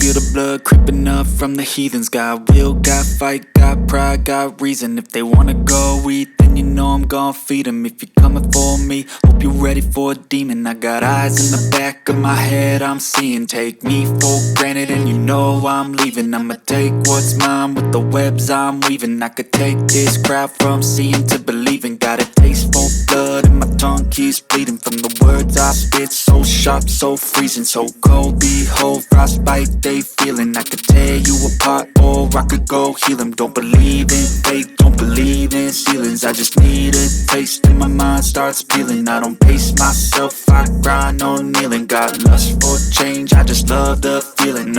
feel the blood creeping up from the heathens. Got will, got fight, got pride, got reason. If they wanna go eat, then you know I'm gon' feed them. If you're coming for me, hope you're ready for a demon. I got eyes in the back of my head, I'm seeing. Take me for granted and you know I'm leaving. I'ma take what's mine with the webs I'm weaving. I could take this crowd from seeing to believing. Got a taste for blood and my tongue keeps bleeding from the words I spit. So sharp, so freezing, so cold. Behold, frostbite they feeling. I could tear you apart or I could go heal them. Don't believe in fate, don't believe in ceilings. I just need a taste and my mind starts peeling. I don't pace myself, I grind on kneeling. Got lust for change, I just love the feeling.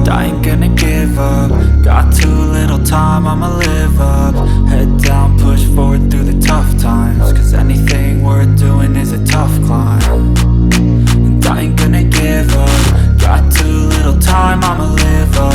I ain't gonna give up. Got too little time, I'ma live up. Head down, push forward through the tough times. Cause anything worth doing is a tough climb. And I ain't gonna give up. Got too little time, I'ma live up.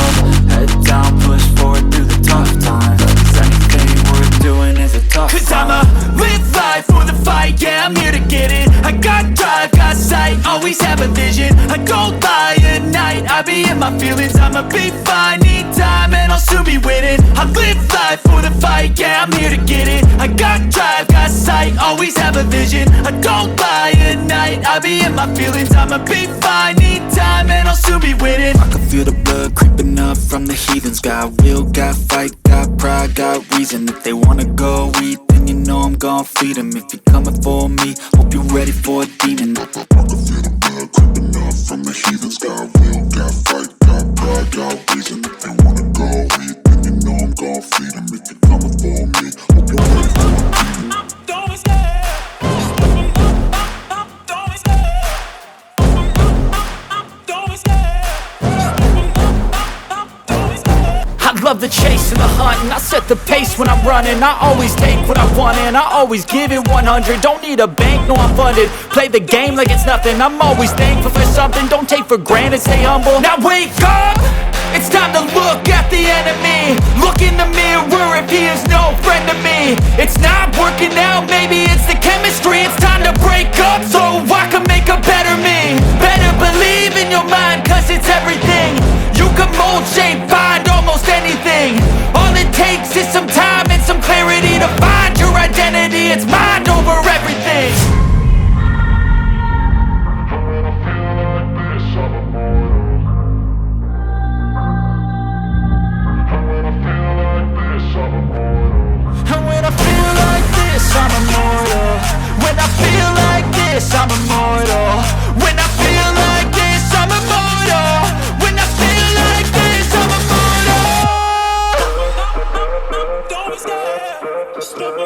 Head down, push forward through the tough times. Cause anything worth doing is a tough climb. Cause I'ma live life for the fight, yeah, I'm here to get it. I got drive, got sight, always have a vision. I don't lie at night, I be in my feelings. I'ma be fine, need time, and I'll soon be winning. I live life for the fight, yeah, I'm here to get it. I got drive, got sight, always have a vision. I don't lie at night, I be in my feelings. I'ma be fine, need time, and I'll soon be winning. I can feel the blood creeping up from the heathens. Got will, got fight, got pride, got reason. If they wanna go eat, then you know I'm gon' feed them. If you're coming for me, hope you're ready for a demon. I can feel the blood creeping up from the heathens. Got will, got fight, got pride, got reason. If they wanna go eat, then you know I'm gon' feed them. If you're coming for me, hope you're ready for a demon. Don't be scared. Don't be scared. Don't be scared. I love the chase and the hunt, and I set the pace when I'm running. I always take what I want and I always give it 100. Don't need a bank, no I'm funded. Play the game like it's nothing. I'm always thankful for something. Don't take for granted, stay humble. Now wake up! It's time to look at the enemy. Look in the mirror if he is no friend to me. It's not working out, maybe it's the chemistry. It's time to break up so I can make a better me. Better believe in your mind, cause it's everything. You can mold, shape, find almost anything. All it takes is some time and some clarity to find your identity. It's mind over everything. And when I feel like this, I'm immortal. When I feel like this, I'm immortal. When I feel like this, I'm immortal. When I feel like this, I'm immortal. Don't be scared. Just don't be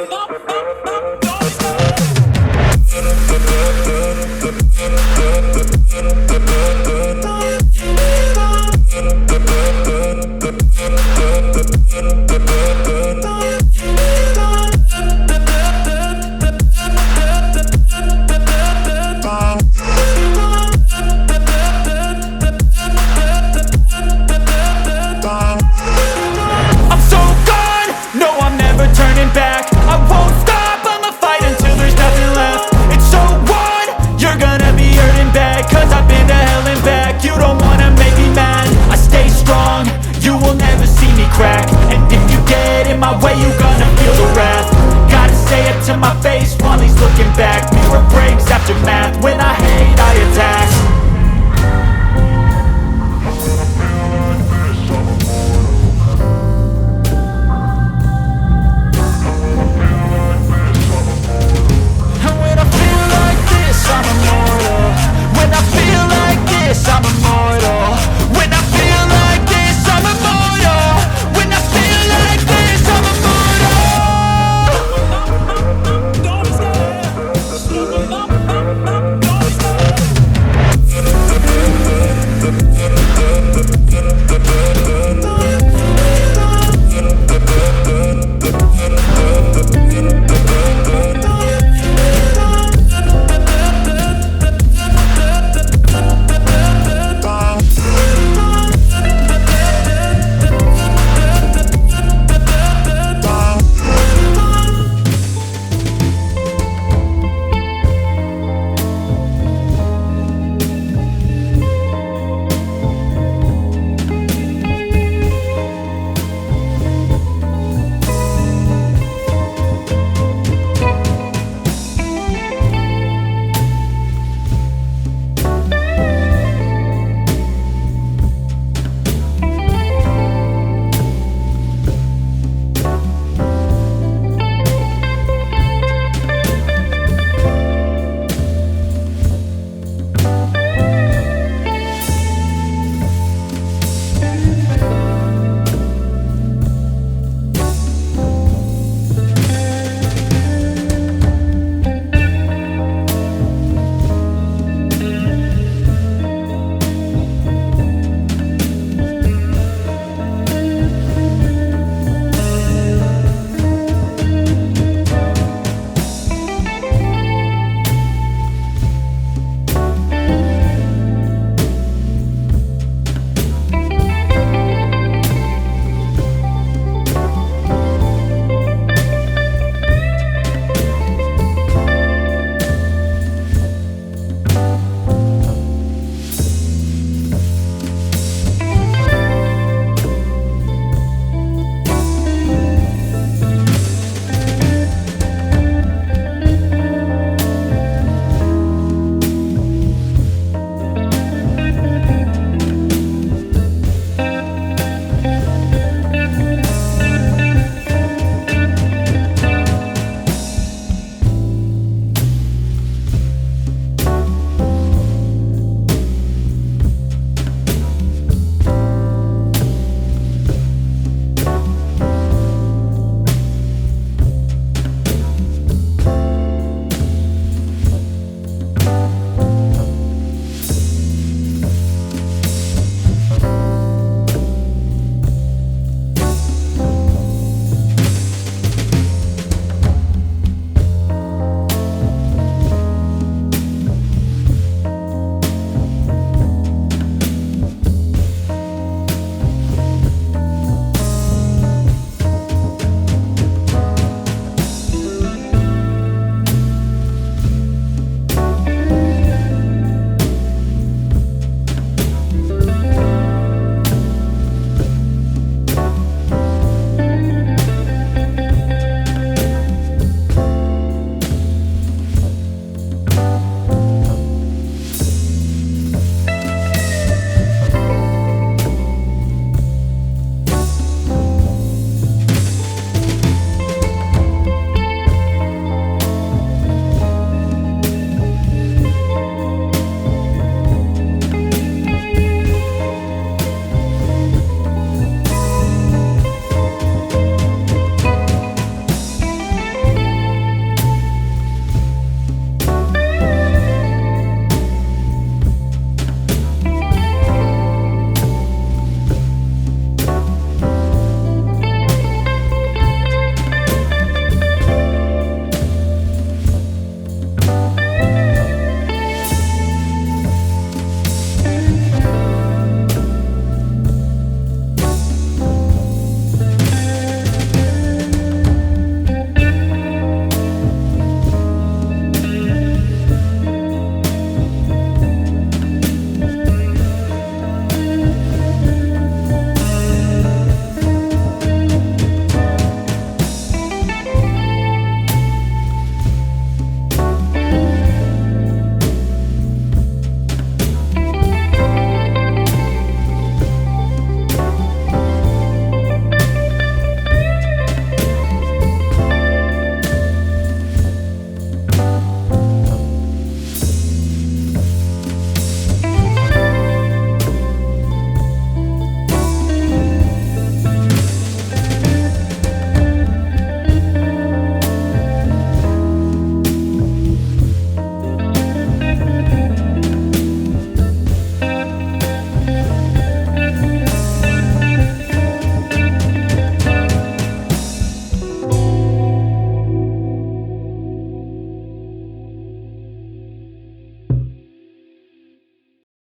way, you gonna feel the wrath. Gotta say it to my face while he's looking back.